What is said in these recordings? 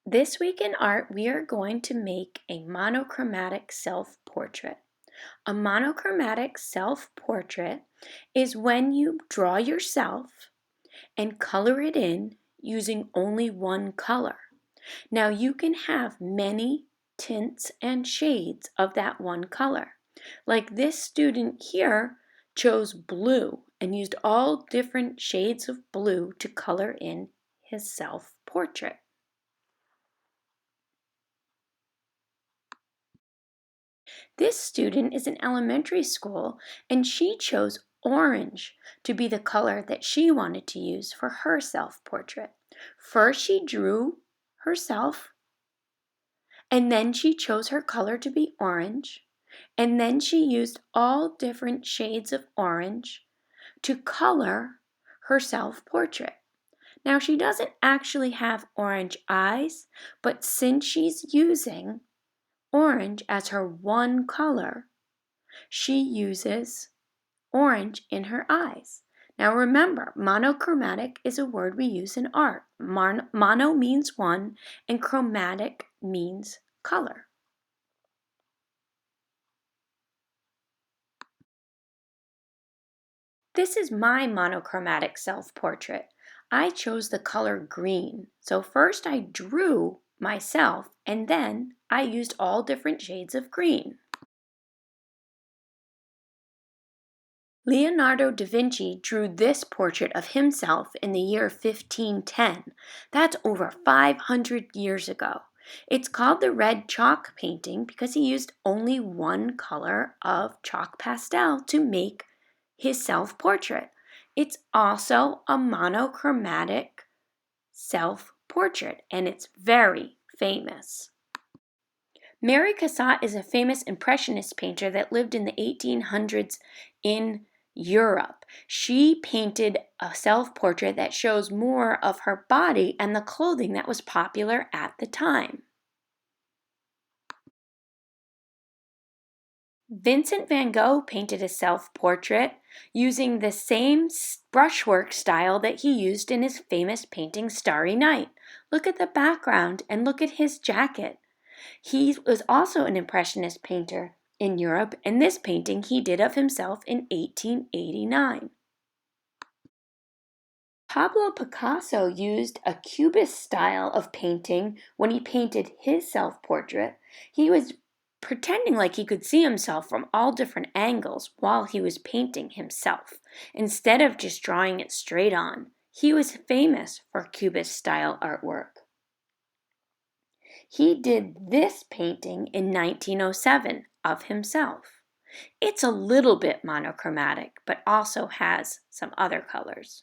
This week in art, we are going to make a monochromatic self-portrait. A monochromatic self-portrait is when you draw yourself and color it in using only one color. Now you can have many tints and shades of that one color. Like this student here chose blue and used all different shades of blue to color in his self-portrait. This student is in elementary school and she chose orange to be the color that she wanted to use for her self-portrait. First she drew herself and then she chose her color to be orange and then she used all different shades of orange to color her self-portrait. Now she doesn't actually have orange eyes, but since she's using orange as her one color, she uses orange in her eyes. Now remember, monochromatic is a word we use in art. Mono means one and chromatic means color. This is my monochromatic self-portrait. I chose the color green. So first I drew myself and then I used all different shades of green. Leonardo da Vinci drew this portrait of himself in the year 1510. That's over 500 years ago. It's called the red chalk painting because he used only one color of chalk pastel to make his self-portrait. It's also a monochromatic self-portrait and it's very famous. Mary Cassatt is a famous Impressionist painter that lived in the 1800s in Europe. She painted a self-portrait that shows more of her body and the clothing that was popular at the time. Vincent van Gogh painted a self-portrait using the same brushwork style that he used in his famous painting Starry Night. Look at the background and look at his jacket. He was also an Impressionist painter in Europe, and this painting he did of himself in 1889. Pablo Picasso used a cubist style of painting when he painted his self-portrait. He was pretending like he could see himself from all different angles while he was painting himself, instead of just drawing it straight on. He was famous for cubist style artwork. He did this painting in 1907 of himself. It's a little bit monochromatic, but also has some other colors.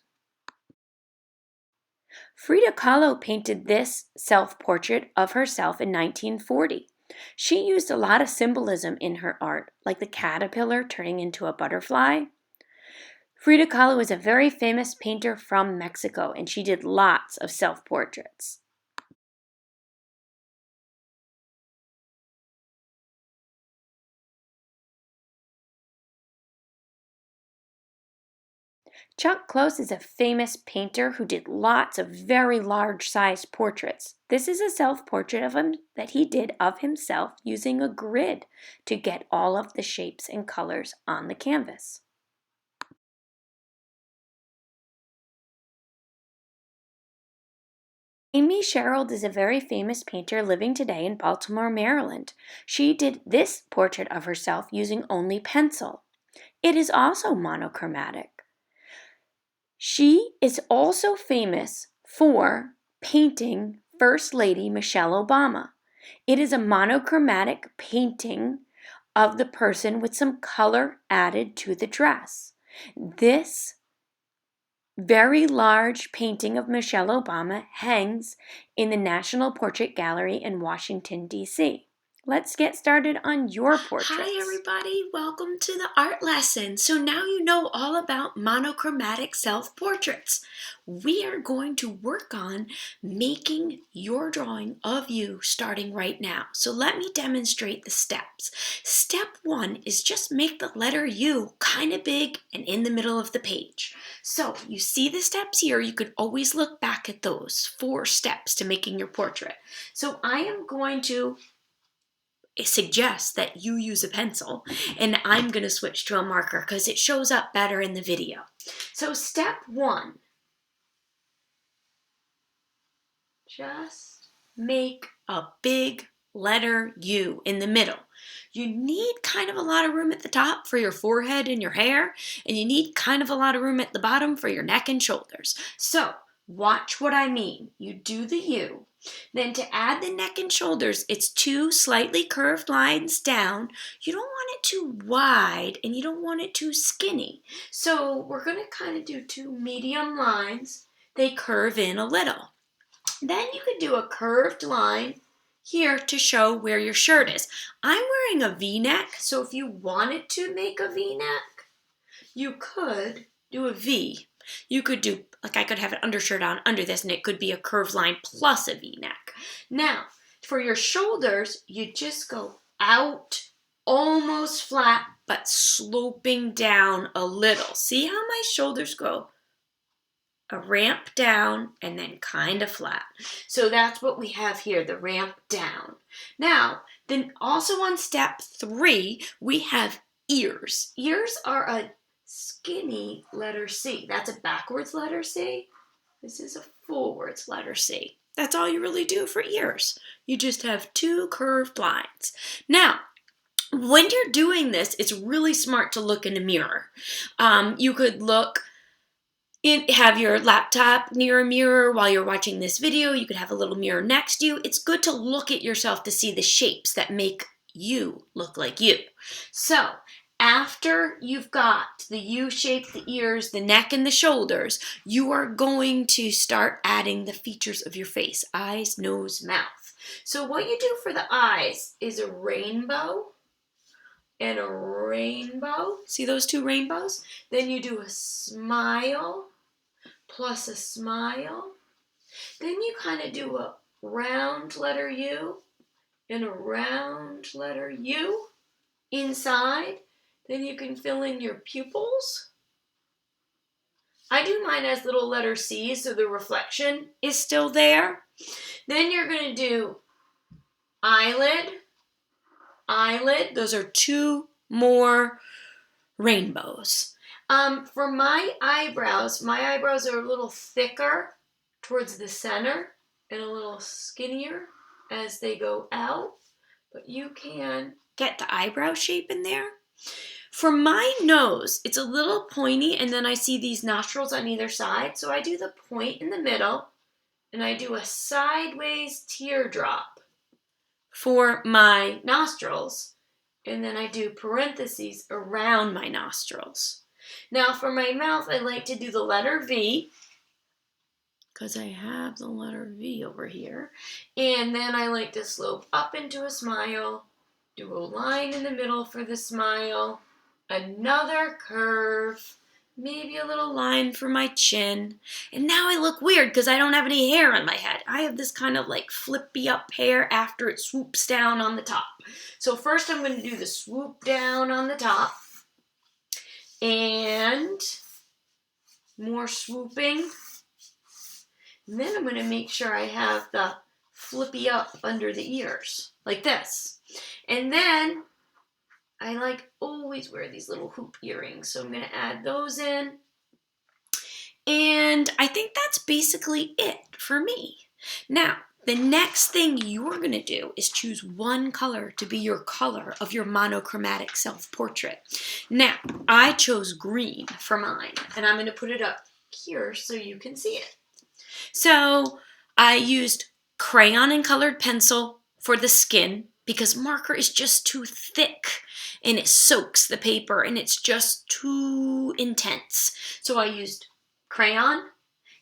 Frida Kahlo painted this self-portrait of herself in 1940. She used a lot of symbolism in her art, like the caterpillar turning into a butterfly. Frida Kahlo is a very famous painter from Mexico, and she did lots of self-portraits. Chuck Close is a famous painter who did lots of very large-sized portraits. This is a self-portrait of him that he did of himself using a grid to get all of the shapes and colors on the canvas. Amy Cheryl is a very famous painter living today in Baltimore, Maryland. She did this portrait of herself using only pencil. It is also monochromatic. She is also famous for painting First Lady Michelle Obama. It is a monochromatic painting of the person with some color added to the dress. This very large painting of Michelle Obama hangs in the National Portrait Gallery in Washington, D.C. Let's get started on your portraits. Hi everybody, welcome to the art lesson. So now you know all about monochromatic self-portraits. We are going to work on making your drawing of you starting right now. So let me demonstrate the steps. Step 1 is just make the letter U kind of big and in the middle of the page. So you see the steps here, you could always look back at those 4 steps to making your portrait. So I am going to suggests that you use a pencil, and I'm going to switch to a marker because it shows up better in the video. So step 1, just make a big letter U in the middle. You need kind of a lot of room at the top for your forehead and your hair, and you need kind of a lot of room at the bottom for your neck and shoulders. So watch what I mean. You do the U. Then to add the neck and shoulders, it's 2 slightly curved lines down. You don't want it too wide and you don't want it too skinny. So we're going to kind of do 2 medium lines. They curve in a little. Then you could do a curved line here to show where your shirt is. I'm wearing a V-neck, so if you wanted to make a V-neck, you could do a V. You could do, like I could have an undershirt on under this and it could be a curved line plus a V-neck. Now, for your shoulders, you just go out almost flat but sloping down a little. See how my shoulders go? A ramp down and then kind of flat. So that's what we have here, the ramp down. Now, then also on step 3, we have ears. Ears are a skinny letter C. That's a backwards letter C. This is a forwards letter C. That's all you really do for ears. You just have 2 curved lines. Now, when you're doing this, it's really smart to look in a mirror. You could have your laptop near a mirror while you're watching this video. You could have a little mirror next to you. It's good to look at yourself to see the shapes that make you look like you. So after you've got the U shape, the ears, the neck, and the shoulders, you are going to start adding the features of your face: eyes, nose, mouth. So what you do for the eyes is a rainbow and a rainbow. See those 2 rainbows? Then you do a smile plus a smile. Then you kind of do a round letter U and a round letter U inside. Then you can fill in your pupils. I do mine as little letter C's so the reflection is still there. Then you're going to do eyelid, eyelid. Those are 2 more rainbows. For my eyebrows are a little thicker towards the center and a little skinnier as they go out. But you can get the eyebrow shape in there. For my nose, it's a little pointy, and then I see these nostrils on either side. So I do the point in the middle, and I do a sideways teardrop for my nostrils. And then I do parentheses around my nostrils. Now for my mouth, I like to do the letter V, because I have the letter V over here. And then I like to slope up into a smile, do a line in the middle for the smile, another curve, maybe a little line for my chin. And now I look weird because I don't have any hair on my head. I have this kind of like flippy up hair after it swoops down on the top. So first I'm going to do the swoop down on the top. And more swooping. And then I'm going to make sure I have the flippy up under the ears, like this. And then I always wear these little hoop earrings, so I'm going to add those in. And I think that's basically it for me. Now, the next thing you're going to do is choose one color to be your color of your monochromatic self-portrait. Now, I chose green for mine, and I'm going to put it up here so you can see it. So I used crayon and colored pencil for the skin because marker is just too thick and it soaks the paper and it's just too intense. So I used crayon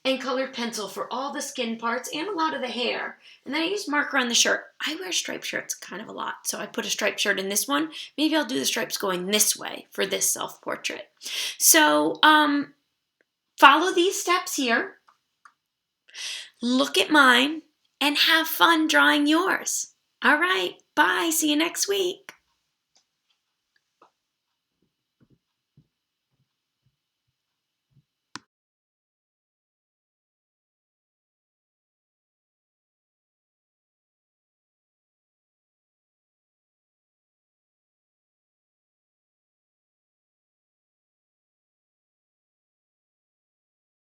and colored pencil for all the skin parts and a lot of the hair. And then I used marker on the shirt. I wear striped shirts kind of a lot, so I put a striped shirt in this one. Maybe I'll do the stripes going this way for this self-portrait. So follow these steps here. Look at mine and have fun drawing yours. All right, bye. See you next week.